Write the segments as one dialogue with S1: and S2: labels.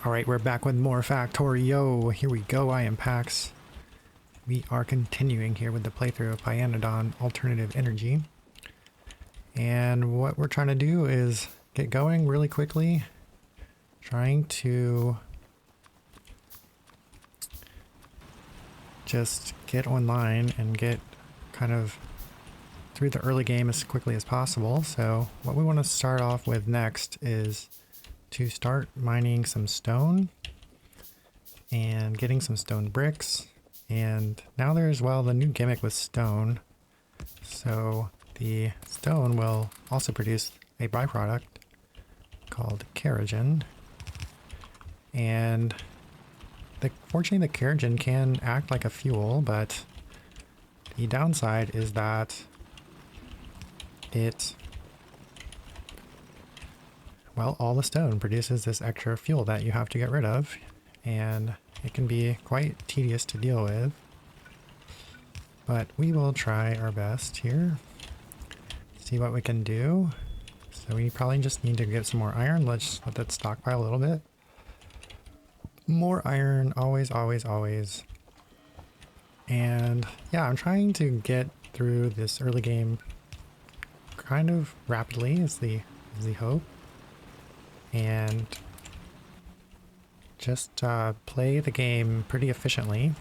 S1: Alright, we're back with more Factorio. Here we go, I am Pax. We are continuing here with the playthrough of Pyanadon Alternative Energy. And what we're trying to do is get going really quickly. Trying to just get online and get kind of through the early game as quickly as possible. So what we want to start off with next is to start mining some stone and getting some stone bricks. And now there's, well, the new gimmick with stone. So the stone will also produce a byproduct called kerogen. And fortunately the kerogen can act like a fuel, but the downside is that all the stone produces this extra fuel that you have to get rid of, and it can be quite tedious to deal with. But we will try our best here. See what we can do. So we probably just need to get some more iron. Let's let that stockpile a little bit. More iron, always, always, always. And yeah, I'm trying to get through this early game kind of rapidly is the hope. And just play the game pretty efficiently,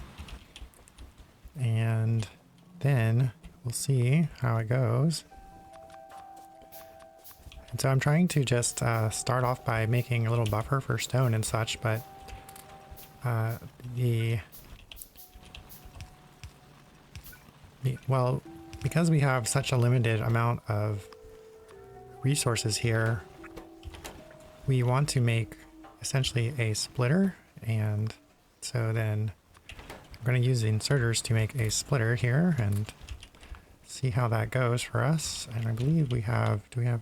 S1: and then we'll see how it goes. And so I'm trying to just start off by making a little buffer for stone and such, but because we have such a limited amount of resources here, we want to make essentially a splitter, and so then I'm going to use the inserters to make a splitter here and see how that goes for us. And I believe we have, do we have,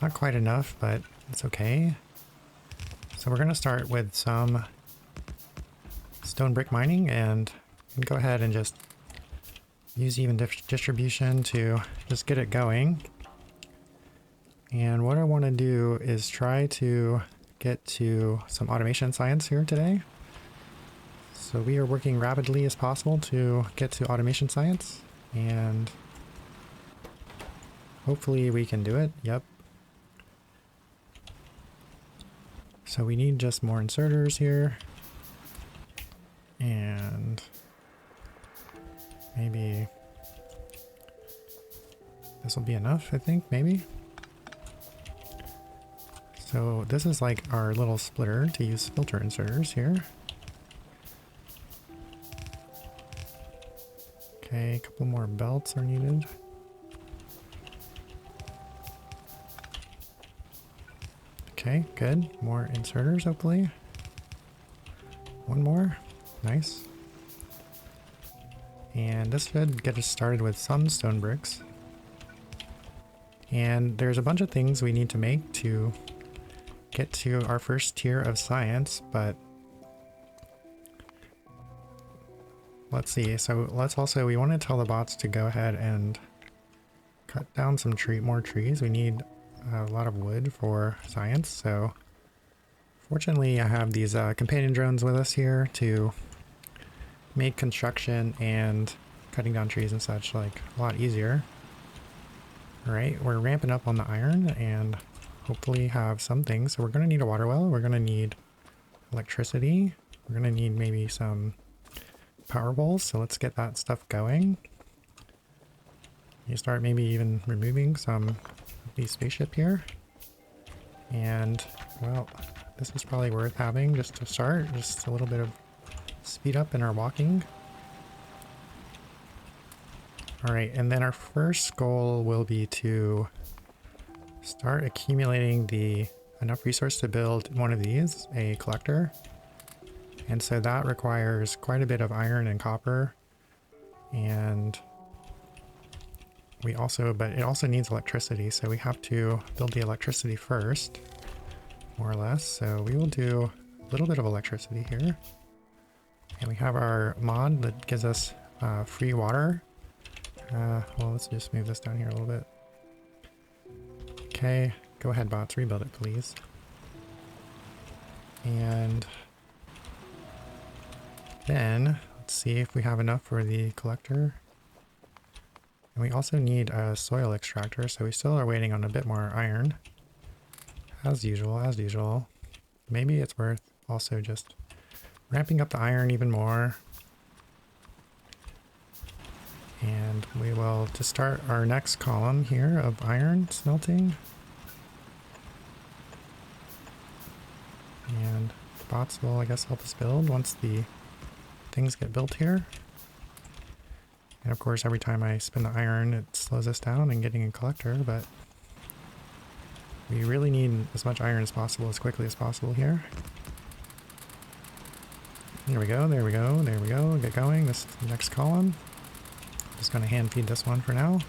S1: not quite enough, but it's okay. So we're going to start with some stone brick mining and go ahead and just use even distribution to just get it going. And what I want to do is try to get to some automation science here today. So we are working rapidly as possible to get to automation science, and hopefully we can do it. Yep. So we need just more inserters here, and maybe this will be enough, I think, maybe. So this is like our little splitter to use filter inserters here. Okay, a couple more belts are needed. Okay, good. More inserters, hopefully. One more. Nice. And this should get us started with some stone bricks. And there's a bunch of things we need to make to get to our first tier of science, but let's see. So we want to tell the bots to go ahead and cut down some more trees. We need a lot of wood for science. So fortunately I have these companion drones with us here to make construction and cutting down trees and such like a lot easier. All right, we're ramping up on the iron and hopefully have some things. So we're going to need a water well. We're going to need electricity. We're going to need maybe some power poles. So let's get that stuff going. You start maybe even removing some of the spaceship here. And well, this is probably worth having just to start. Just a little bit of speed up in our walking. All right, and then our first goal will be to start accumulating enough resource to build one of these, a collector. And so that requires quite a bit of iron and copper. And but it also needs electricity. So we have to build the electricity first, more or less. So we will do a little bit of electricity here. And we have our mod that gives us free water. Well, let's just move this down here a little bit. Okay, go ahead bots, rebuild it please. And then let's see if we have enough for the collector. And we also need a soil extractor, so we still are waiting on a bit more iron. As usual, as usual. Maybe it's worth also just ramping up the iron even more. And we will just start our next column here of iron smelting. And bots will, I guess, help us build once the things get built here. And of course, every time I spin the iron, it slows us down in getting a collector, but we really need as much iron as possible, as quickly as possible here. There we go, there we go, there we go. Get going. This next column. Just going to hand feed this one for now.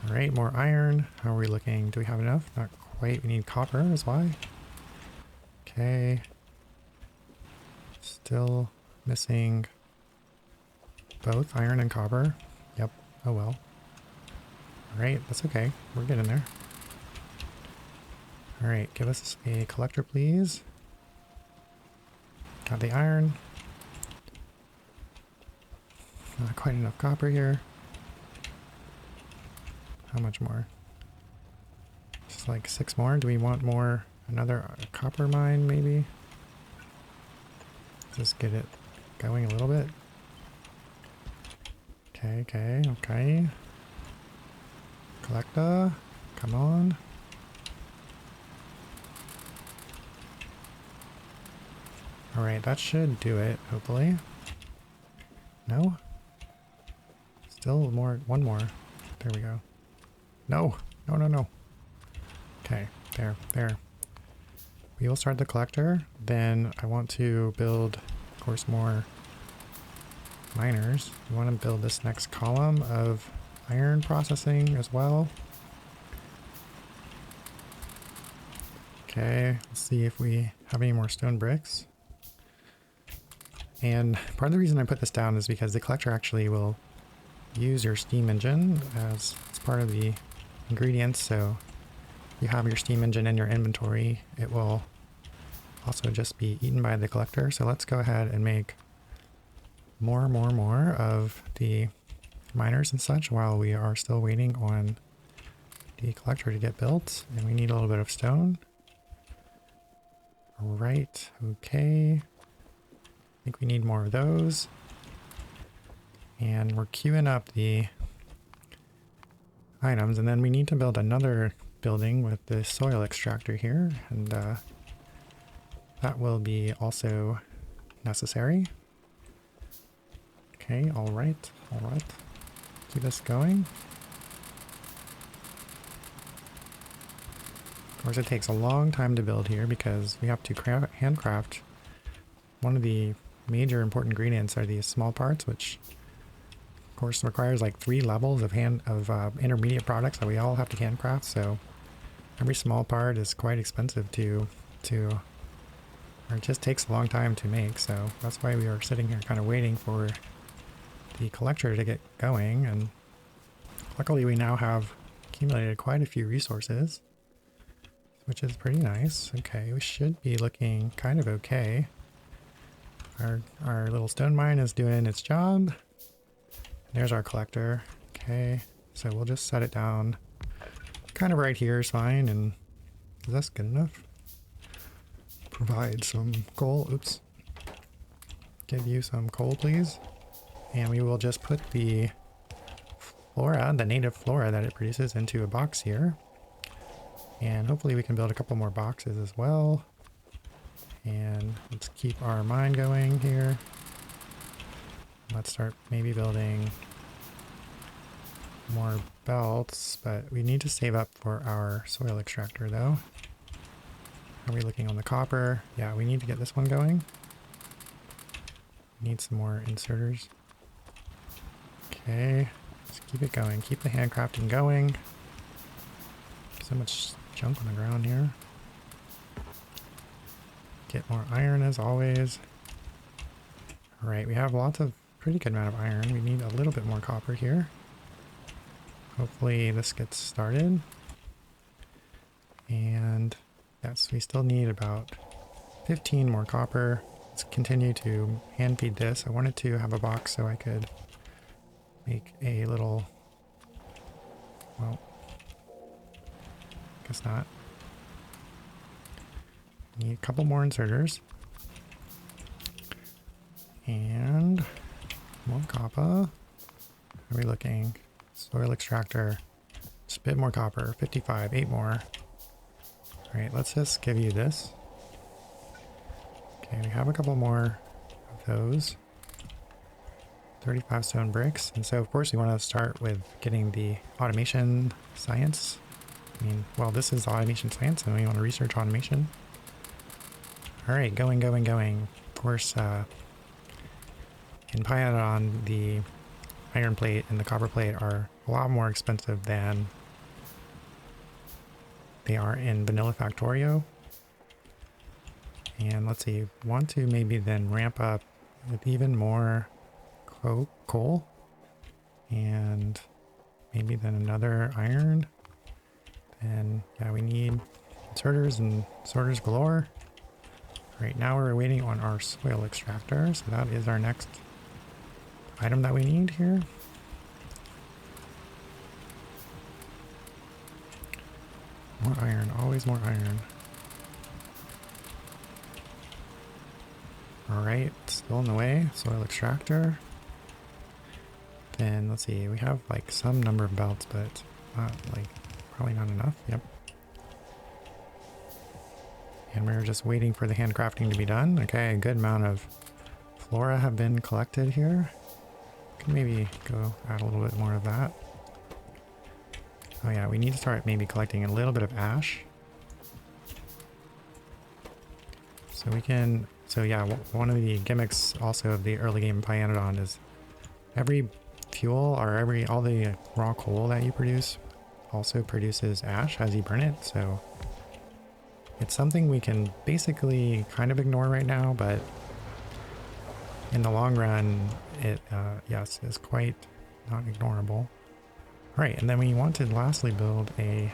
S1: Alright, more iron. How are we looking? Do we have enough? Not quite. We need copper is why. Okay. Still missing both iron and copper. Yep. Oh well. Alright, that's okay. We're getting there. Alright, give us a collector, please. Got the iron. Not quite enough copper here. How much more? Just like 6 more. Do we want more? Another copper mine, maybe? Just get it going a little bit. Okay, okay, okay. Collector, come on. Alright, that should do it, hopefully. No? Still more, one more. There we go. No, no, no, no. Okay, there, there. We will start the collector. Then I want to build, of course, more miners. We want to build this next column of iron processing as well. Okay, let's see if we have any more stone bricks. And part of the reason I put this down is because the collector actually will use your steam engine as part of the ingredients. So you have your steam engine in your inventory. It will also just be eaten by the collector. So let's go ahead and make more of the miners and such while we are still waiting on the collector to get built. And we need a little bit of stone. All right, okay. I think we need more of those. And we're queuing up the items, and then we need to build another building with the soil extractor here, and that will be also necessary. Okay, all right, all right. Keep this going. Of course, it takes a long time to build here because we have to handcraft. One of the major important ingredients are these small parts, which of course requires like 3 levels of intermediate products that we all have to handcraft. So every small part is quite expensive or it just takes a long time to make. So that's why we are sitting here kind of waiting for the collector to get going. And luckily we now have accumulated quite a few resources, which is pretty nice. Okay, we should be looking kind of okay. Our little stone mine is doing its job. There's our collector. Okay, so we'll just set it down kind of right here is fine. And is this good enough? Provide some coal. Oops. Give you some coal, please. And we will just put the flora, the native flora that it produces, into a box here. And hopefully we can build a couple more boxes as well. And let's keep our mine going here. Let's start maybe building more belts, but we need to save up for our soil extractor though. Are we looking on the copper? Yeah, we need to get this one going. Need some more inserters. Okay, let's keep it going. Keep the handcrafting going. So much junk on the ground here. Get more iron as always. Alright, we have lots of pretty good amount of iron. We need a little bit more copper here. Hopefully this gets started. And yes, we still need about 15 more copper. Let's continue to hand feed this. I wanted to have a box so I could make a little, well, guess not. Need a couple more inserters. And more copper. How are we looking? Soil extractor. Just a bit more copper. 55, 8 more. Alright, let's just give you this. Okay, we have a couple more of those. 35 stone bricks. And so of course we want to start with getting the automation science. I mean, well, this is automation science and we want to research automation. Alright, going. Of course, in Pyanadon, the iron plate and the copper plate are a lot more expensive than they are in vanilla Factorio. And let's see, want to maybe then ramp up with even more coal and maybe then another iron. And yeah, we need sorters and sorters galore. Right now we're waiting on our soil extractor, so that is our next item that we need here. More iron, always more iron. Alright, still in the way, soil extractor. Then let's see, we have like some number of belts, but not like, probably not enough, yep. And we're just waiting for the handcrafting to be done. Okay, a good amount of flora have been collected here. Can maybe go add a little bit more of that. Oh yeah, we need to start maybe collecting a little bit of ash. So we can, so yeah, one of the gimmicks also of the early game Pyanadon is every fuel or all the raw coal that you produce also produces ash as you burn it. So it's something we can basically kind of ignore right now, but in the long run, it, yes, is quite not ignorable. All right, and then we want to lastly build a,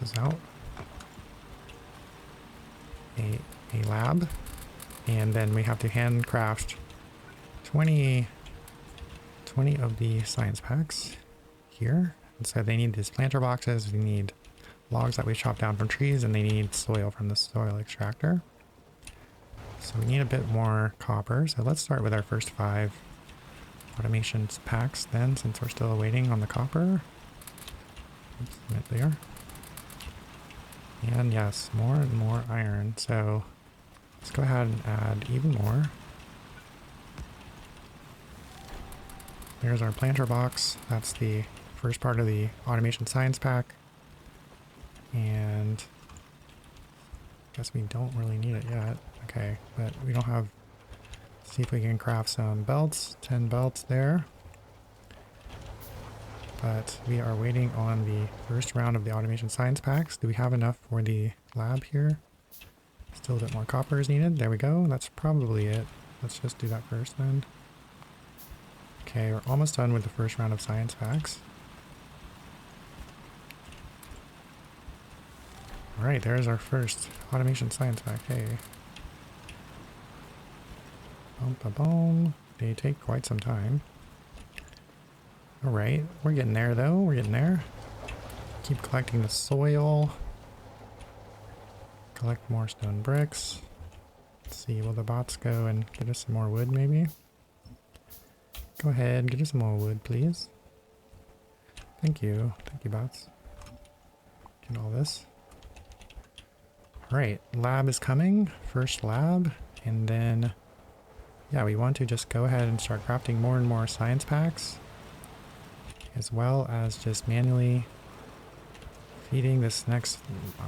S1: this is out, a lab, and then we have to handcraft 20 of the science packs here. And so they need these planter boxes, we need logs that we chop down from trees, and they need soil from the soil extractor. So we need a bit more copper. So let's start with our first 5 automation packs then, since we're still waiting on the copper. Oops, right there. And yes, more and more iron. So let's go ahead and add even more. There's our planter box. That's the first part of the automation science pack. And I guess we don't really need it yet. Okay, but we don't have, let's see if we can craft some belts. 10 belts there. But we are waiting on the first round of the automation science packs. Do we have enough for the lab here? Still a bit more copper is needed. There we go. That's probably it. Let's just do that first then. Okay, we're almost done with the first round of science packs. Alright, there's our first automation science pack. Hey. Boom, boom, boom. They take quite some time. Alright, we're getting there though. We're getting there. Keep collecting the soil. Collect more stone bricks. Let's see, will the bots go and get us some more wood maybe? Go ahead, get us some more wood, please. Thank you. Thank you, bots. Get all this. Alright, lab is coming. First lab. And then, yeah, we want to just go ahead and start crafting more and more science packs, as well as just manually feeding this next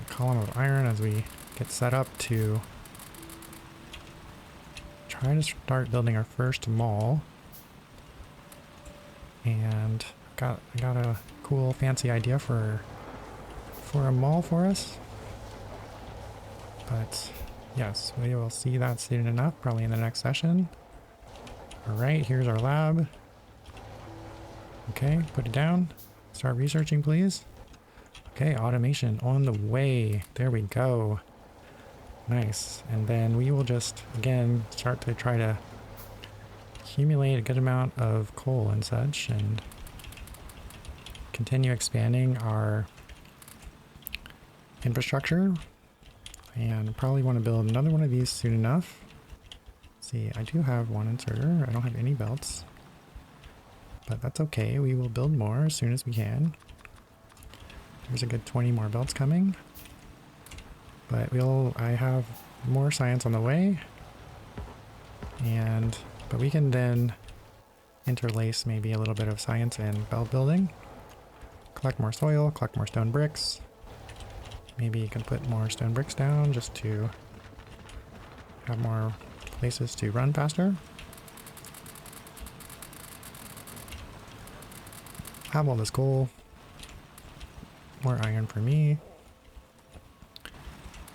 S1: column of iron as we get set up to try to start building our first mall. And I got a cool fancy idea for a mall for us. But yes, we will see that soon enough, probably in the next session. Alright, here's our lab. Okay, put it down. Start researching, please. Okay, automation on the way. There we go. Nice. And then we will just, again, start to try to accumulate a good amount of coal and such and continue expanding our infrastructure. And probably want to build another one of these soon enough. Let's see, I do have one inserter. I don't have any belts. But that's okay. We will build more as soon as we can. There's a good 20 more belts coming. But I have more science on the way. But we can then interlace maybe a little bit of science and belt building. Collect more soil, collect more stone bricks. Maybe you can put more stone bricks down just to have more places to run faster. Have all this coal. More iron for me.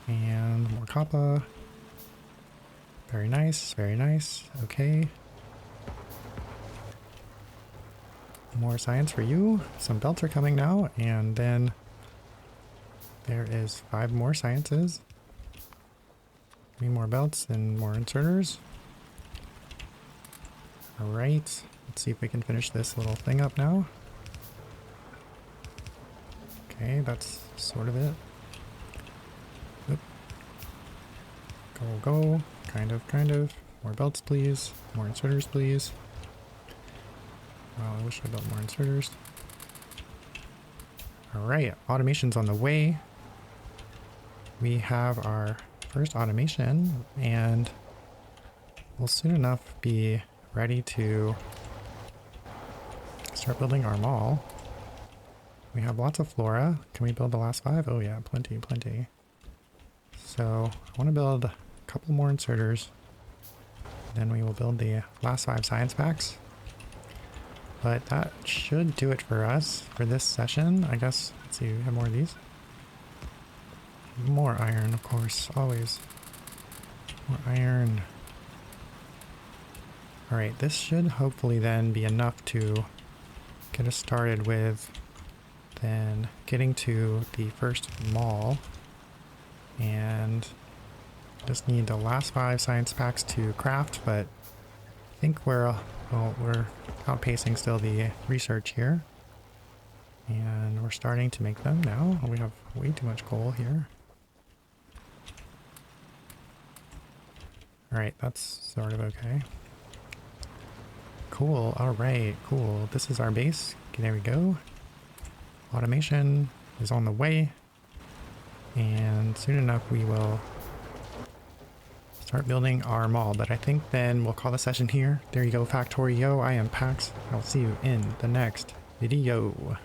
S1: And more copper. Very nice, very nice. Okay. More science for you. Some belts are coming now, and then there is 5 more sciences. 3 more belts and more inserters. Alright, let's see if we can finish this little thing up now. Okay, that's sort of it. Oop. Go, go. Kind of. More belts, please. More inserters, please. Well, I wish I built more inserters. Alright, automation's on the way. We have our first automation, and we'll soon enough be ready to start building our mall. We have lots of flora. Can we build the last 5? Oh yeah, plenty. So I want to build a couple more inserters. Then we will build the last 5 science packs. But that should do it for us for this session. I guess, let's see, we have more of these. More iron, of course, always. More iron. Alright, this should hopefully then be enough to get us started with then getting to the first mall. And just need the last 5 science packs to craft, but I think we're outpacing still the research here. And we're starting to make them now. We have way too much coal here. Alright, that's sort of okay. Cool, alright, cool. This is our base. Okay, there we go. Automation is on the way. And soon enough we will start building our mall. But I think then we'll call the session here. There you go, Factorio. I am Pax. I'll see you in the next video.